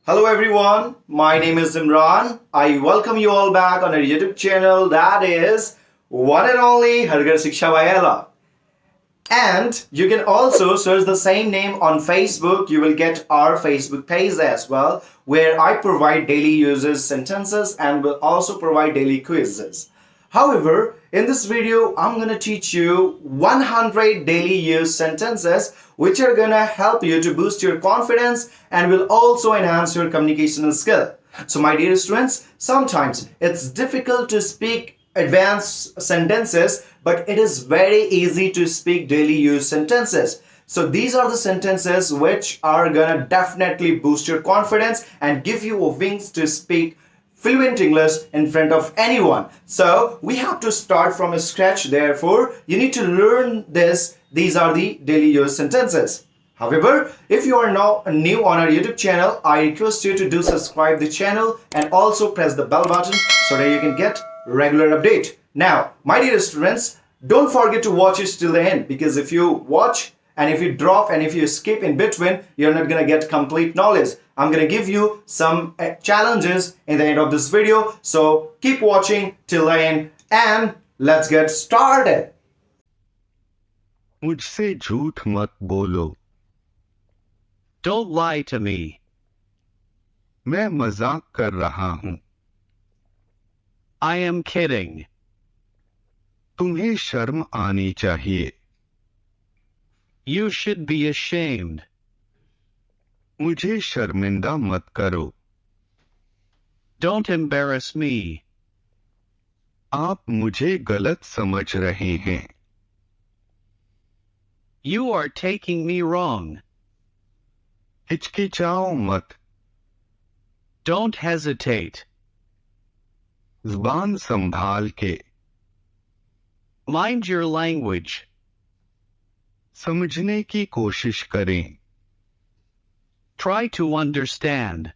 Hello everyone, my name is Imran. I welcome you all back on our YouTube channel that is one and only Hargar Shiksha by AELA. And you can also search the same name on Facebook. You will get our Facebook page as well, where I provide daily uses sentences and will also provide daily quizzes. However, in this video, I'm gonna teach you 100 daily use sentences which are gonna help you to boost your confidence and will also enhance your communication skill. So my dear students, sometimes it's difficult to speak advanced sentences, but it is very easy to speak daily use sentences. So these are the sentences which are gonna definitely boost your confidence and give you wings to speak fluent English in front of anyone. So we have to start from scratch. Therefore, you need to learn this. These are the daily use sentences. However, if you are now new on our YouTube channel, I request you to do subscribe the channel and also press the bell button so that you can get regular update. Now, my dear students, don't forget to watch it till the end, because if you watch and if you drop and if you skip in between, you're not gonna get complete knowledge. I'm gonna give you some challenges in the end of this video. So keep watching till the end and let's get started. मुझसे झूठ मत बोलो। Don't lie to me. मैं मजाक कर रहा हूँ। I am kidding. तुम्हें शर्म आनी चाहिए। You should be ashamed. मुझे शर्मिंदा मत करो। Don't embarrass me. आप मुझे गलत समझ रहे हैं। You are taking me wrong. हिचकिचाओ मत। Don't hesitate. ज़ुबान संभाल के। Mind your language. समझने की कोशिश करें। Try to understand.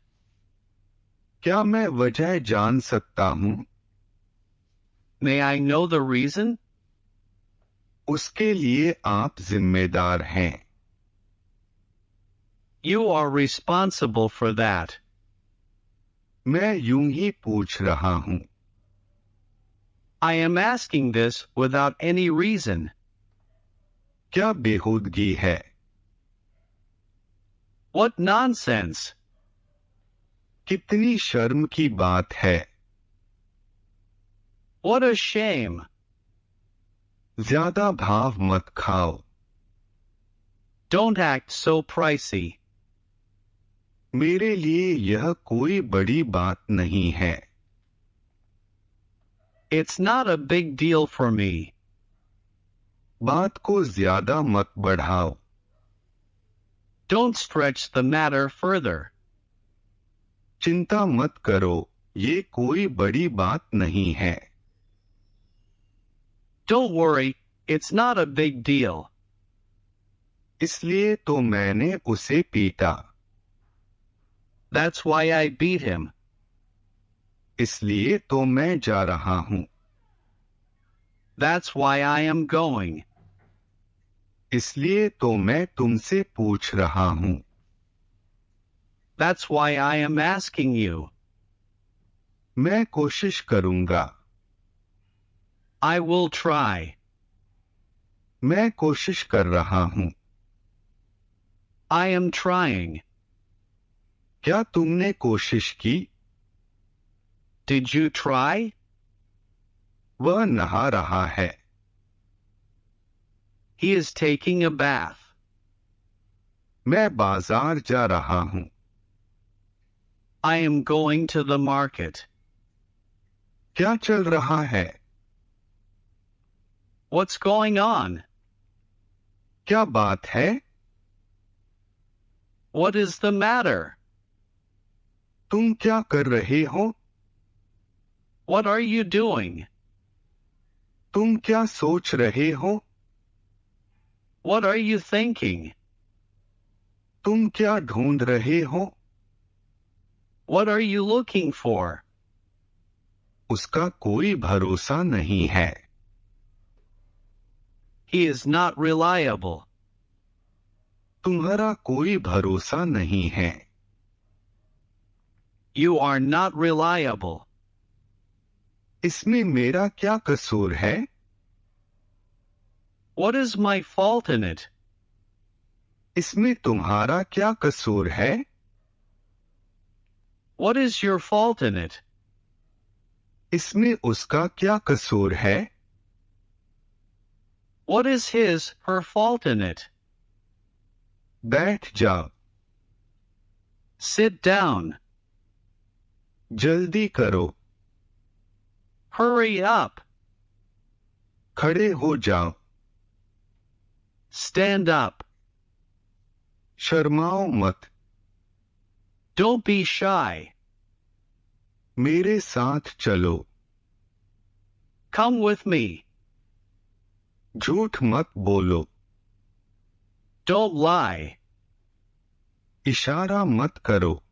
क्या मैं वजह जान सकता हूँ? May I know the reason? उसके लिए आप जिम्मेदार हैं। You are responsible for that. मैं यूं ही पूछ रहा हूँ। I am asking this without any reason. क्या बेहूदगी है? What nonsense. कितनी शर्म की बात है। What a shame. ज्यादा भाव मत खाओ। Don't act so pricey. मेरे लिए यह कोई बड़ी बात नहीं है। It's not a big deal for me. बात को ज्यादा मत बढ़ाओ। Don't stretch the matter further. चिंता मत करो, ये कोई बड़ी बात नहीं है। Don't worry, it's not a big deal. इसलिए तो मैंने उसे पीटा। That's why I beat him. इसलिए तो मैं जा रहा हूँ। That's why I am going. इसलिए तो मैं तुमसे पूछ रहा हूँ। That's why I am asking you. मैं कोशिश करूँगा। I will try. मैं कोशिश कर रहा हूँ। I am trying. क्या तुमने कोशिश की? Did you try? वह नहा रहा है। He is taking a bath. मैं बाजार जा रहा हूँ। I am going to the market. क्या चल रहा है? What's going on? क्या बात है? What is the matter? तुम क्या कर रहे हो? What are you doing? तुम क्या सोच रहे हो? What are you thinking? तुम क्या ढूंढ रहे हो? What are you looking for? उसका कोई भरोसा नहीं है। He is not reliable. तुम्हारा कोई भरोसा नहीं है। You are not reliable. इसमें मेरा क्या कसूर है? What is my fault in it? इसमें तुम्हारा क्या कसूर है? What is your fault in it? इसमें उसका क्या कसूर है? What is his, her fault in it? बैठ जाओ, Sit down. जल्दी करो, Hurry up. खड़े हो जाओ, Stand up. शर्माओ मत, Don't be shy. मेरे साथ चलो, Come with me. झूठ मत बोलो, Don't lie. इशारा मत करो,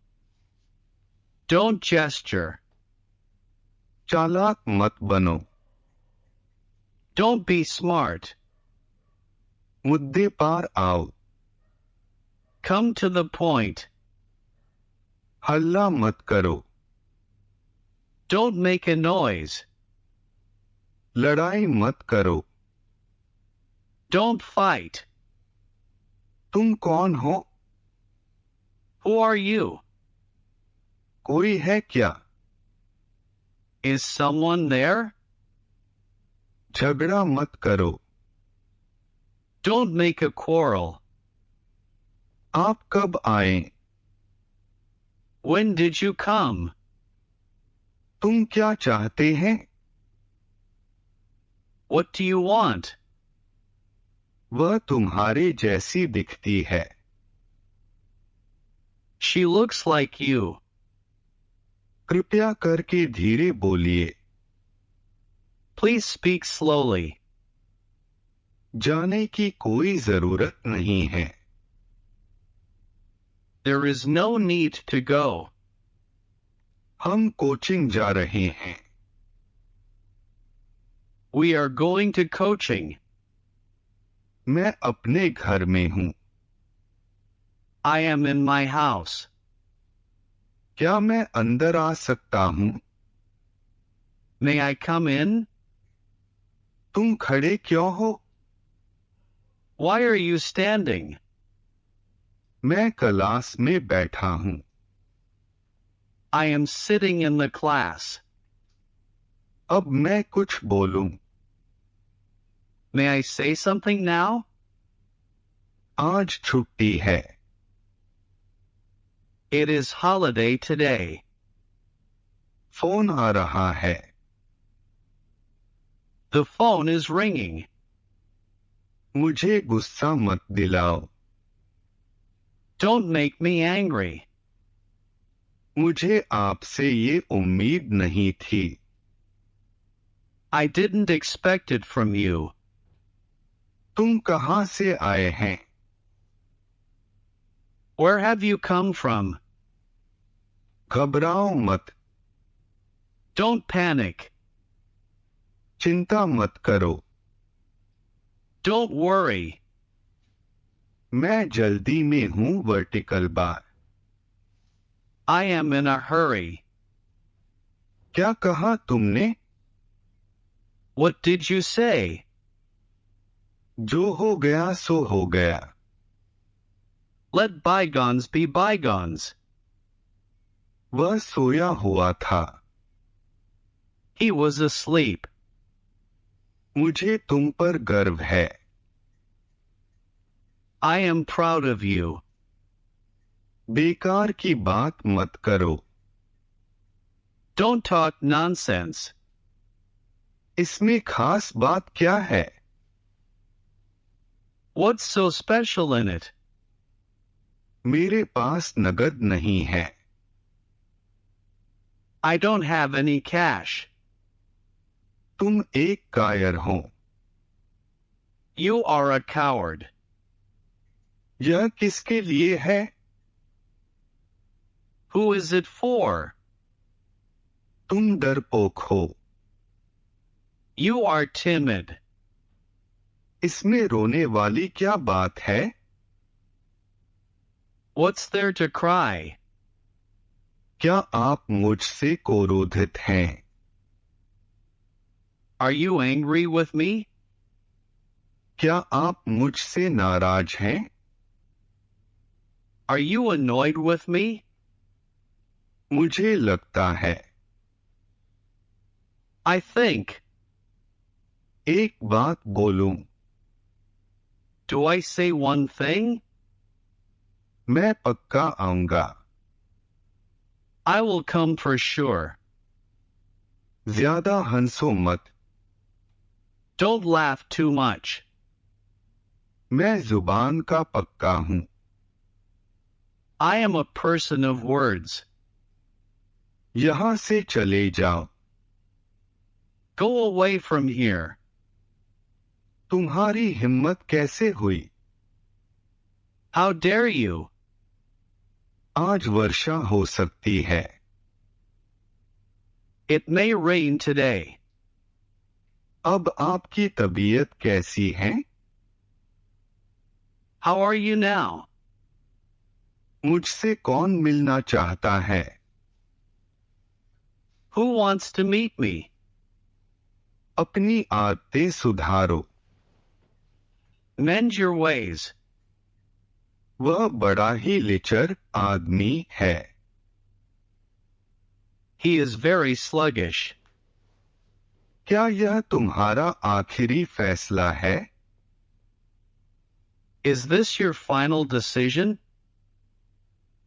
Don't gesture. चालाक मत बनो, Don't be smart. मुद्दे पार आओ, Come to the point. हल्ला मत करो, Don't make a noise. लड़ाई मत करो, Don't fight. तुम कौन हो? Who are you? कोई है क्या? Is someone there? झगड़ा मत करो, Don't make a quarrel. आप कब आए? When did you come? तुम क्या चाहते हैं? What do you want? वह तुम्हारे जैसी दिखती है, She looks like you. कृपया करके धीरे बोलिए, Please speak slowly. जाने की कोई जरूरत नहीं है, There is no need to go. हम कोचिंग जा रहे हैं, We are going to coaching. मैं अपने घर में हूँ, I am in my house. क्या मैं अंदर आ सकता हूँ? May I come in? तुम खड़े क्यों हो? Why are you standing? मैं क्लास में बैठा हूँ, I am sitting in the class. अब मैं कुछ बोलूं? May I say something now? आज छुट्टी है, It is holiday today. Phone आ रहा है, The phone is ringing. मुझे गुस्सा मत दिलाओ, Don't make me angry. मुझे आपसे ये उम्मीद नहीं थी, I didn't expect it from you. तुम कहाँ से आए हैं? Where have you come from? घबराओ मत, Don't panic. चिंता मत करो, Don't worry. मैं जल्दी में हूँ vertical bar, I am in a hurry. क्या कहा तुमने? What did you say? जो हो गया सो हो गया, Let bygones be bygones. वह सोया हुआ था, He was asleep. मुझे तुम पर गर्व है, I am proud of you. बेकार की बात मत करो, Don't talk nonsense. इसमें खास बात क्या है? What's so special in it? मेरे पास नगद नहीं है, I don't have any cash. तुम एक कायर हो, You are a coward. यह किसके लिए है? Who is it for? तुम डरपोक हो, You are timid. इसमें रोने वाली क्या बात है? What's there to cry? क्या आप मुझसे क्रोधित हैं? Are you angry with me? क्या आप मुझसे नाराज हैं? Are you annoyed with me? मुझे लगता है। I think. एक बात बोलूं, Do I say one thing? मैं पक्का आऊंगा। I will come for sure. ज्यादा हंसो मत। Don't laugh too much. मैं जुबान का पक्का हूं। I am a person of words. यहां से चले जाओ। Go away from here. तुम्हारी हिम्मत कैसे हुई? How dare you? आज वर्षा हो सकती है। It may rain today. अब आपकी तबीयत कैसी है? How are you now? मुझसे कौन मिलना चाहता है? Who wants to meet me? अपनी आदतें सुधारो। Mend your ways. वह बड़ा ही लिचर आदमी है। He is very sluggish. क्या यह तुम्हारा आखिरी फैसला है? Is this your final decision?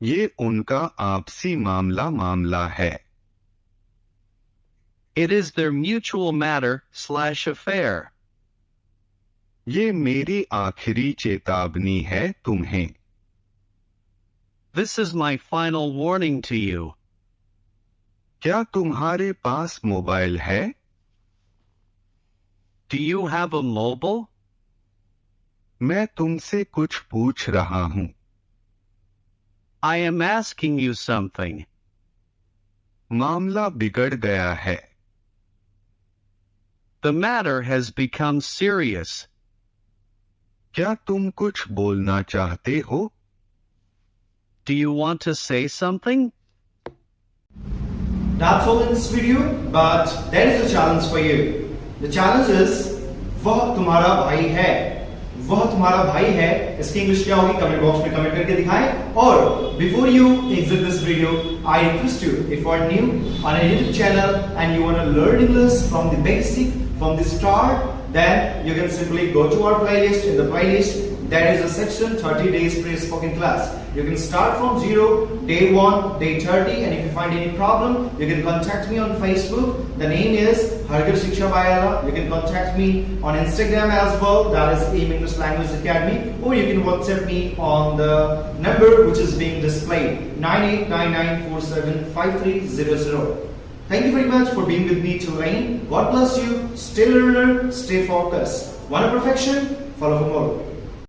ये उनका आपसी मामला है। It is their mutual matter/affair. ये मेरी आखिरी चेतावनी है तुम्हें। This is my final warning to you. क्या तुम्हारे पास मोबाइल है? Do you have a mobile? मैं तुमसे कुछ पूछ रहा हूं। I am asking you something. मामला बिगड़ गया है। The matter has become serious. क्या तुम कुछ बोलना चाहते हो? Do you want to say something? That's all in this video, but there is a challenge for you. The challenge is वह तुम्हारा भाई है। वह तुम्हारा भाई है, इसकी इंग्लिश क्या होगी कमेंट बॉक्स में कमेंट करके दिखाएं। और before you exit this video, I request you, if you are new on a YouTube channel and you want to learn English from the basic, from the start, then you can simply go to our playlist. In the playlist there is a section 30 days free spoken class. You can start from 0, day 1, day 30, and if you find any problem, you can contact me on Facebook. The name is shiksha by AELA. You can contact me on Instagram as well, that is AIM English Language Academy, or you can WhatsApp me on the number which is being displayed, 9899475300. Thank you very much for being with me till end. God bless you. Stay learner, stay focused. Want perfection? Follow for more.